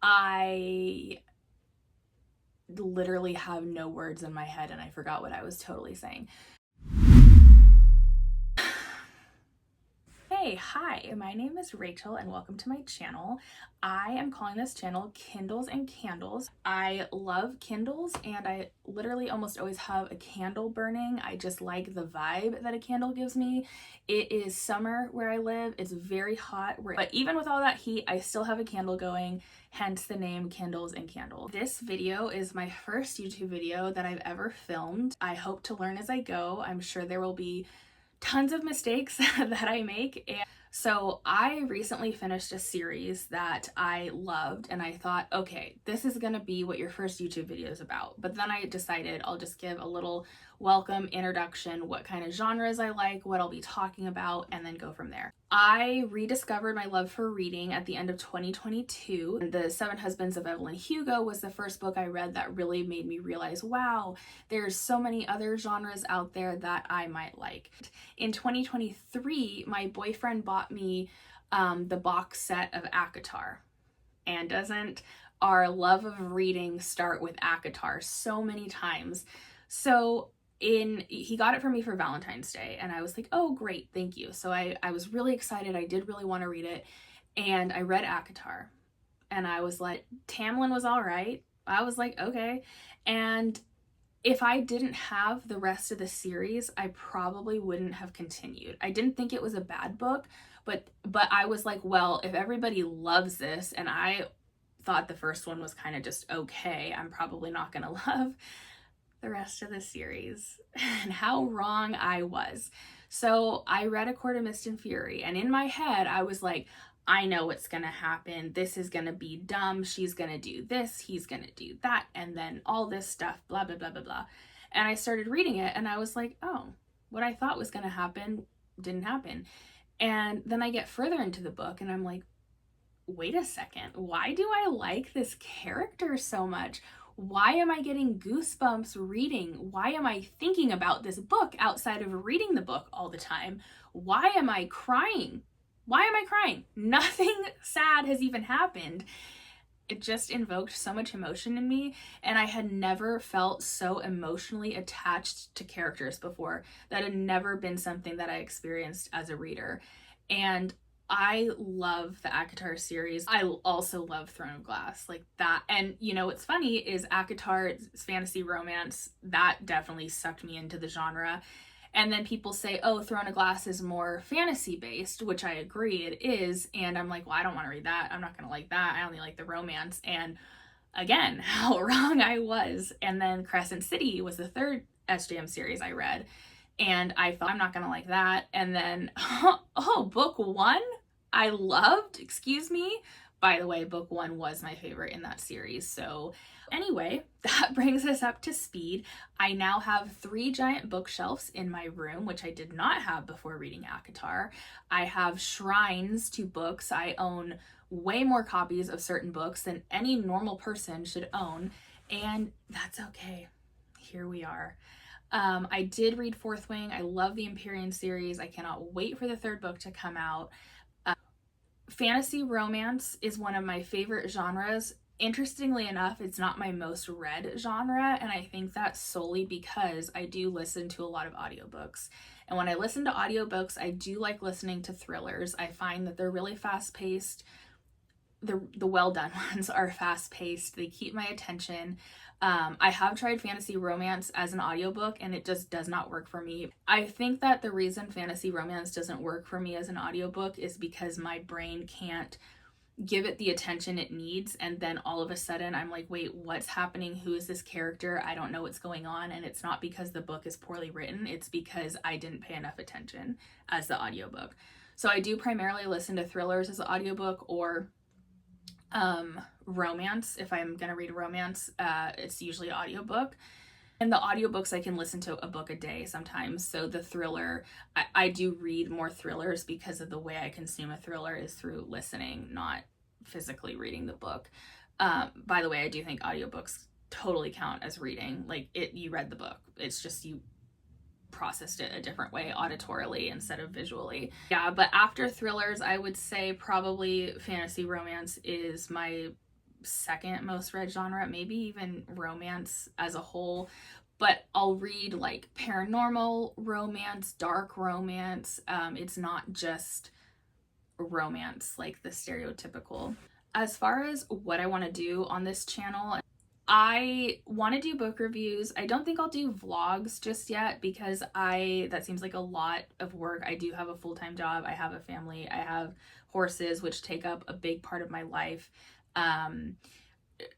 I literally have no words in my head and I forgot what I was totally saying. Hey, hi, my name is Rachel and welcome to my channel. I am calling this channel Kindles and Candles. I love Kindles and I literally almost always have a candle burning. I just like the vibe that a candle gives me. It is summer where I live. It's very hot, but even with all that heat, I still have a candle going, hence the name Kindles and Candles. This video is my first YouTube video that I've ever filmed. I hope to learn as I go. I'm sure there will be tons of mistakes that I make. And so I recently finished a series that I loved and I thought, okay, this is gonna be what your first YouTube video is about. But then I decided I'll just give a little welcome introduction, what kind of genres I like, what I'll be talking about, and then go from there. I rediscovered my love for reading at the end of 2022. The Seven Husbands of Evelyn Hugo was the first book I read that really made me realize, wow, there's so many other genres out there that I might like. In 2023, my boyfriend bought me the box set of ACOTAR. And doesn't our love of reading start with ACOTAR so many times? So he got it for me for Valentine's Day and I was like, oh great, thank you. So I was really excited. I did really want to read it and I read ACOTAR and I was like, Tamlin was all right. I was like, okay. And if I didn't have the rest of the series, I probably wouldn't have continued. I didn't think it was a bad book, but I was like, well, if everybody loves this and I thought the first one was kind of just okay, I'm probably not gonna love the rest of the series. And how wrong I was. So I read A Court of Mist and Fury, and in my head I was like, I know what's gonna happen. This is gonna be dumb. She's gonna do this, he's gonna do that, and then all this stuff, blah, blah, blah, blah, blah. And I started reading it and I was like, oh, what I thought was gonna happen didn't happen. And then I get further into the book and I'm like, wait a second, why do I like this character so much? Why am I getting goosebumps reading? Why am I thinking about this book outside of reading the book all the time? Why am I crying? Why am I crying? Nothing sad has even happened. It just invoked so much emotion in me, and I had never felt so emotionally attached to characters before. That had never been something that I experienced as a reader. And I love the ACOTAR series. I also love Throne of Glass, like that. And you know what's funny is ACOTAR, it's fantasy romance, that definitely sucked me into the genre. And then people say, oh, Throne of Glass is more fantasy based, which I agree it is. And I'm like, well, I don't want to read that. I'm not going to like that. I only like the romance. And again, how wrong I was. And then Crescent City was the third SJM series I read. And I thought, I'm not going to like that. And then, oh, book one, I loved, excuse me. By the way, book one was my favorite in that series. So anyway, that brings us up to speed. I now have 3 giant bookshelves in my room, which I did not have before reading ACOTAR. I have shrines to books. I own way more copies of certain books than any normal person should own. And that's okay. Here we are. I did read Fourth Wing. I love the Empyrean series. I cannot wait for the 3rd book to come out. Fantasy romance is one of my favorite genres. Interestingly enough, it's not my most read genre, and I think that's solely because I do listen to a lot of audiobooks. And when I listen to audiobooks, I do like listening to thrillers. I find that they're really fast-paced. The well-done ones are fast-paced. They keep my attention. I have tried fantasy romance as an audiobook and it just does not work for me. I think that the reason fantasy romance doesn't work for me as an audiobook is because my brain can't give it the attention it needs, and then all of a sudden I'm like, wait, what's happening? Who is this character? I don't know what's going on. And it's not because the book is poorly written, it's because I didn't pay enough attention as the audiobook. So I do primarily listen to thrillers as an audiobook, or romance. If I'm gonna read a romance, it's usually an audiobook. And the audiobooks, I can listen to a book a day sometimes. So the thriller, I do read more thrillers because of the way I consume a thriller is through listening, not physically reading the book. By the way, I do think audiobooks totally count as reading. Like, you read the book. It's just you processed it a different way auditorily instead of visually. Yeah, but after thrillers, I would say probably fantasy romance is my second most read genre, maybe even romance as a whole. But I'll read like paranormal romance, dark romance. It's not just romance like the stereotypical. As far as what I want to do on this channel, I want to do book reviews. I don't think I'll do vlogs just yet because that seems like a lot of work. I do have a full-time job. I have a family. I have horses, which take up a big part of my life.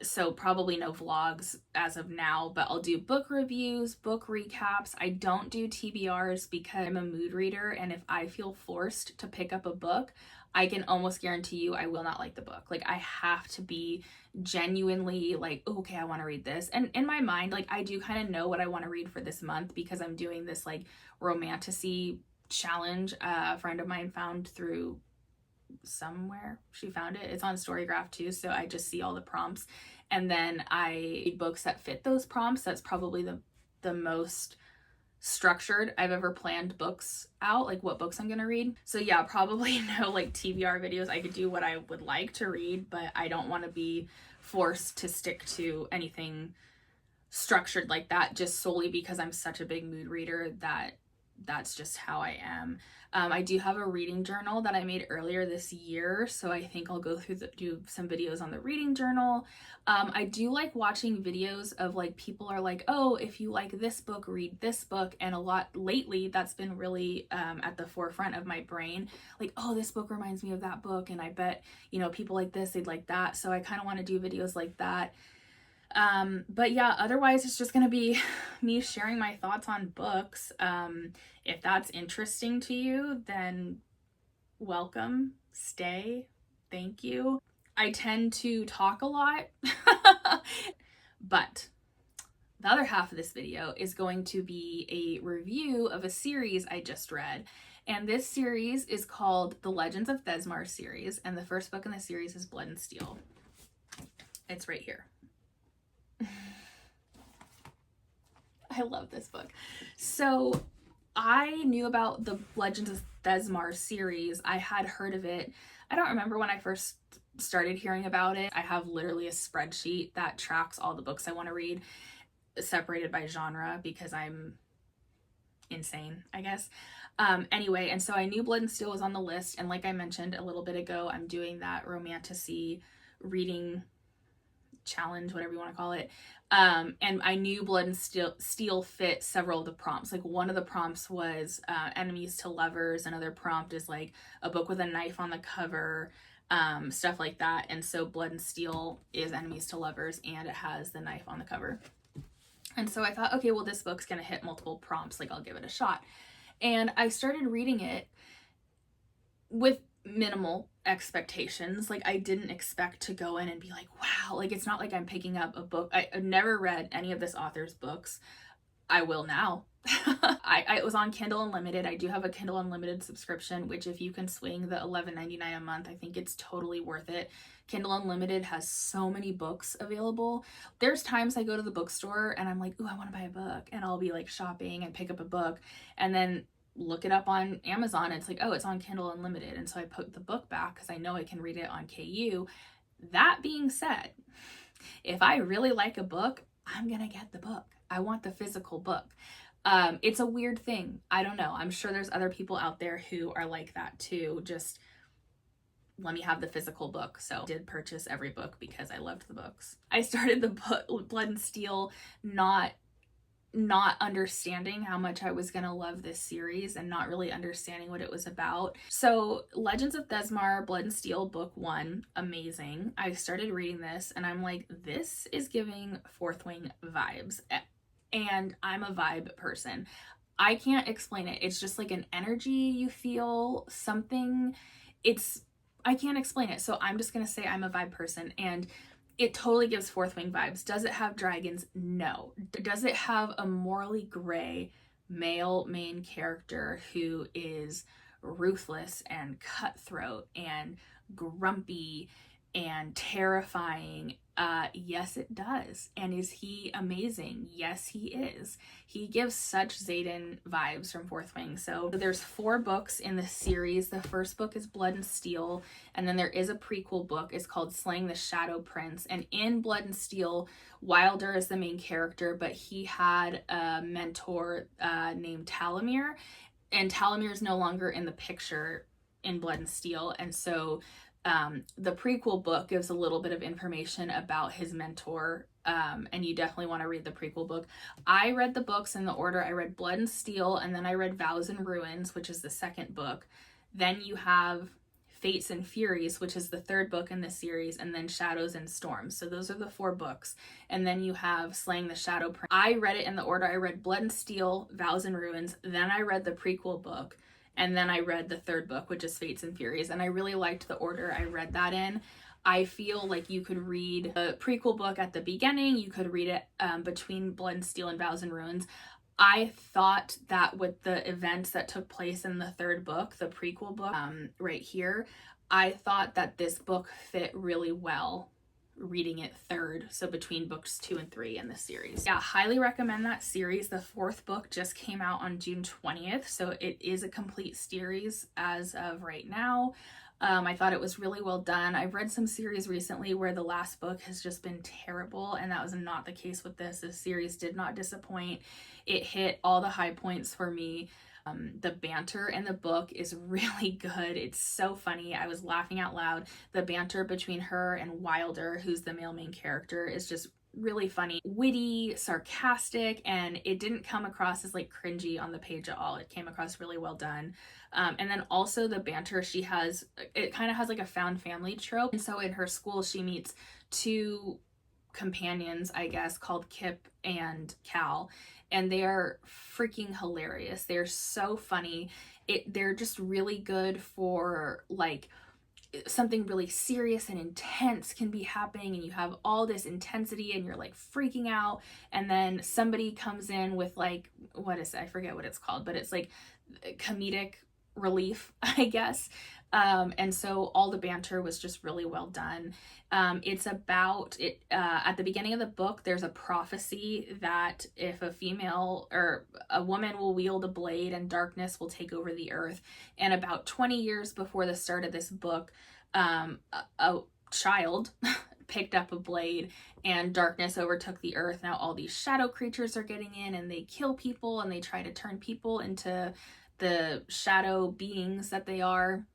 So probably no vlogs as of now, but I'll do book reviews, book recaps. I don't do TBRs because I'm a mood reader, and if I feel forced to pick up a book, I can almost guarantee you I will not like the book. Like, I have to be genuinely like, oh, okay, I want to read this. And in my mind, like, I do kind of know what I want to read for this month because I'm doing this like romantasy challenge a friend of mine found through somewhere. She found it. It's on Storygraph too, so I just see all the prompts and then I read books that fit those prompts. That's probably the most structured I've ever planned books out, like what books I'm gonna read. So yeah, probably no like TBR videos. I could do what I would like to read, but I don't want to be forced to stick to anything structured like that just solely because I'm such a big mood reader that's just how I am. I do have a reading journal that I made earlier this year, so I think I'll go through do some videos on the reading journal. I do like watching videos of like people are like, oh, if you like this book, read this book, and a lot lately that's been really at the forefront of my brain. Like, oh, this book reminds me of that book, and I bet, you know, people like this, they'd like that. So I kind of want to do videos like that. But yeah, otherwise it's just gonna be me sharing my thoughts on books. If that's interesting to you, then welcome, stay, thank you. I tend to talk a lot, but the other half of this video is going to be a review of a series I just read. And this series is called the Legends of Thezmarr series, and the first book in the series is Blood and Steel. It's right here. I love this book. So I knew about the Legends of Thezmarr series. I had heard of it. I don't remember when I first started hearing about it. I have literally a spreadsheet that tracks all the books I want to read, separated by genre because I'm insane, I guess. Anyway, and so I knew Blood and Steel was on the list, and like I mentioned a little bit ago, I'm doing that romantasy reading challenge, whatever you want to call it. And I knew Blood and Steel fit several of the prompts. Like, one of the prompts was enemies to lovers. Another prompt is like a book with a knife on the cover, stuff like that. And so Blood and Steel is enemies to lovers, and it has the knife on the cover. And so I thought, okay, well, this book's gonna hit multiple prompts, like I'll give it a shot. And I started reading it with minimal expectations. Like, I didn't expect to go in and be like, wow, like, it's not like I'm picking up a book. I've never read any of this author's books. I will now. It was on Kindle Unlimited. I do have a Kindle Unlimited subscription, which if you can swing the $11.99 a month, I think it's totally worth it. Kindle Unlimited has so many books available. There's times I go to the bookstore and I'm like, ooh, I want to buy a book, and I'll be like shopping and pick up a book and then look it up on Amazon and it's like, oh, it's on Kindle Unlimited. And so I put the book back because I know I can read it on KU. That being said, if I really like a book, I'm gonna get the book. I want the physical book. It's a weird thing. I don't know. I'm sure there's other people out there who are like that too. Just let me have the physical book. So I did purchase every book because I loved the books. I started the book Blood and Steel not understanding how much I was gonna love this series and not really understanding what it was about. So Legends of Thezmarr, Blood and Steel, book 1, amazing. I started reading this and I'm like, this is giving Fourth Wing vibes. And I'm a vibe person. I can't explain it. It's just like an energy you feel, something. I can't explain it. So I'm just gonna say I'm a vibe person, and it totally gives Fourth Wing vibes. Does it have dragons? No. Does it have a morally gray male main character who is ruthless and cutthroat and grumpy and terrifying? Yes, it does. And is he amazing? Yes, he is. He gives such Xaden vibes from Fourth Wing. So there's 4 books in the series. The first book is Blood and Steel, and then there is a prequel book. It's called Slaying the Shadow Prince. And in Blood and Steel, Wilder is the main character, but he had a mentor named Talamir, and Talamir is no longer in the picture in Blood and Steel. And so the prequel book gives a little bit of information about his mentor, and you definitely want to read the prequel book. I read the books in the order. I read Blood and Steel, and then I read Vows and Ruins, which is the second book. Then you have Fates and Furies, which is the third book in the series, and then Shadows and Storms. So those are the 4 books. And then you have Slaying the Shadow Prince. I read it in the order. I read Blood and Steel, Vows and Ruins, then I read the prequel book, and then I read the third book, which is Fates and Furies. And I really liked the order I read that in. I feel like you could read the prequel book at the beginning. You could read it between Blood and Steel and Vows and Ruins. I thought that with the events that took place in the third book, the prequel book right here, I thought that this book fit really well reading it third, so between books 2 and 3 in the series. Yeah, highly recommend that series. The 4th book just came out on June 20th, so it is a complete series as of right now. I thought it was really well done. I've read some series recently where the last book has just been terrible, and that was not the case with this. This series did not disappoint. It hit all the high points for me. The banter in the book is really good. It's so funny. I was laughing out loud. The banter between her and Wilder, who's the male main character, is just really funny, witty, sarcastic, and it didn't come across as like cringy on the page at all. It came across really well done. And then also the banter she has, it kind of has like a found family trope. And so in her school, she meets 2 companions, I guess, called Kip and Cal, and they are freaking hilarious. They're so funny. They're just really good for like something really serious and intense can be happening, and you have all this intensity and you're like freaking out, and then somebody comes in with like, what is it? I forget what it's called, but it's like comedic relief, I guess. And so all the banter was just really well done. It's about it at the beginning of the book, there's a prophecy that if a female or a woman will wield a blade and darkness will take over the earth. And about 20 years before the start of this book, a child picked up a blade and darkness overtook the earth. Now all these shadow creatures are getting in, and they kill people, and they try to turn people into the shadow beings that they are.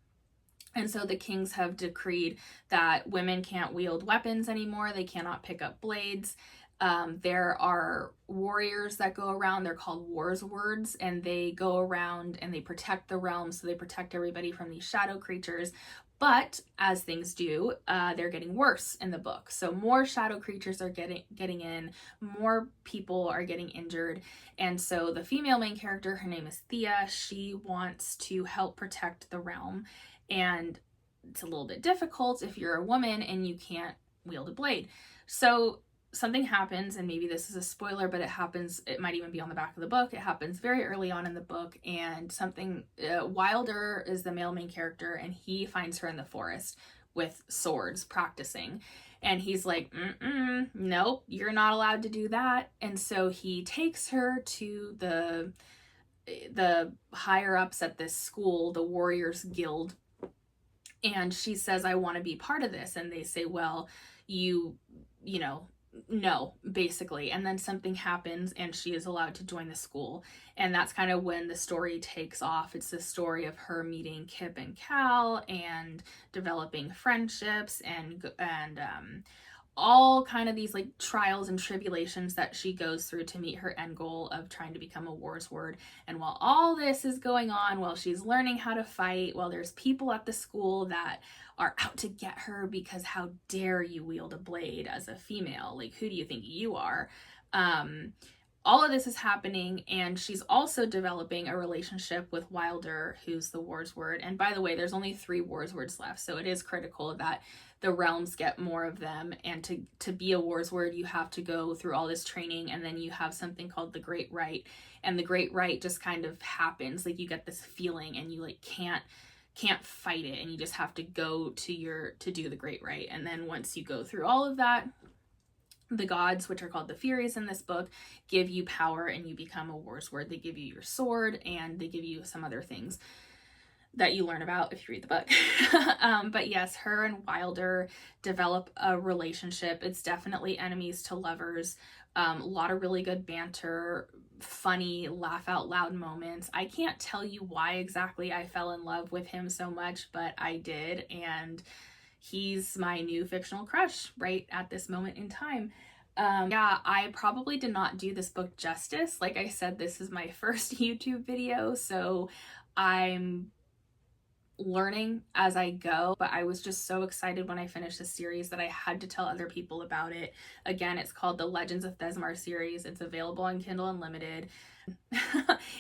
And so the kings have decreed that women can't wield weapons anymore. They cannot pick up blades. There are warriors that go around. They're called wars words, and they go around and they protect the realm. So they protect everybody from these shadow creatures. But as things do, they're getting worse in the book. So more shadow creatures are getting in, more people are getting injured. And so the female main character, her name is Thea, she wants to help protect the realm. And it's a little bit difficult if you're a woman and you can't wield a blade. So something happens, and maybe this is a spoiler, but it happens, it might even be on the back of the book. It happens very early on in the book, and Wilder is the male main character, and he finds her in the forest with swords practicing. And he's like, nope, you're not allowed to do that. And so he takes her to the higher ups at this school, the Warriors Guild, and she says, I want to be part of this. And they say, well, you know, no, basically. And then something happens and she is allowed to join the school. And that's kind of when the story takes off. It's the story of her meeting Kip and Cal and developing friendships and all kind of these like trials and tribulations that she goes through to meet her end goal of trying to become a wars word. And while all this is going on, while she's learning how to fight, while there's people at the school that are out to get her because how dare you wield a blade as a female? Like, who do you think you are? All of this is happening, and she's also developing a relationship with Wilder, who's the wars word. And by the way, there's only 3 wars words left, so it is critical that the realms get more of them. And to be a wars word, you have to go through all this training, and then you have something called the Great Rite. And the Great Rite just kind of happens. Like, you get this feeling, and you like can't can't fight it, and you just have to go to do the great right. And then once you go through all of that, the gods, which are called the Furies in this book, give you power and you become a war sword. They give you your sword and they give you some other things that you learn about if you read the book. But yes, her and Wilder develop a relationship. It's definitely enemies to lovers. A lot of really good banter, funny, laugh out loud moments. I can't tell you why exactly I fell in love with him so much, but I did, and he's my new fictional crush right at this moment in time. Yeah, I probably did not do this book justice. Like I said, this is my first YouTube video, so I'm learning as I go, but I was just so excited when I finished the series that I had to tell other people about it. Again, it's called the Legends of Thezmarr series. It's available on Kindle Unlimited.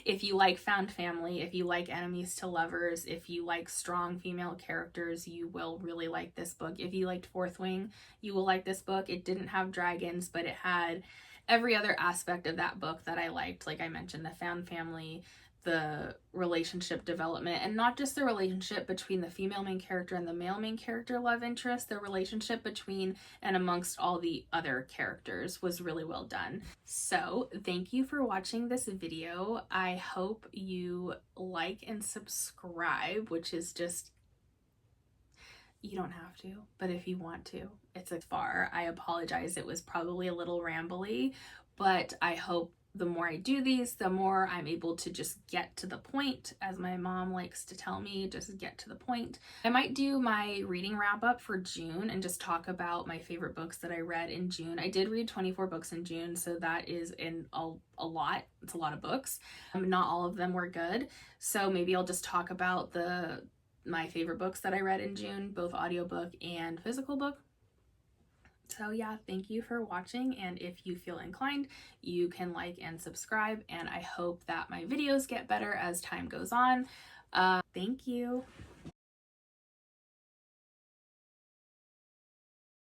If you like found family, if you like enemies to lovers, if you like strong female characters, you will really like this book. If you liked Fourth Wing, you will like this book. It didn't have dragons, but it had every other aspect of that book that I liked. Like I mentioned, the found family, the relationship development, and not just the relationship between the female main character and the male main character love interest, the relationship between and amongst all the other characters was really well done. So thank you for watching this video. I hope you like and subscribe, which is just, you don't have to, but if you want to, it's a far. I apologize, it was probably a little rambly, but I hope the more I do these, the more I'm able to just get to the point, as my mom likes to tell me, just get to the point. I might do my reading wrap up for June and just talk about my favorite books that I read in June. I did read 24 books in June, so that is a lot. It's a lot of books. Not all of them were good, so maybe I'll just talk about my favorite books that I read in June, both audiobook and physical book. So yeah, thank you for watching, and if you feel inclined, you can like and subscribe, and I hope that my videos get better as time goes on. Thank you.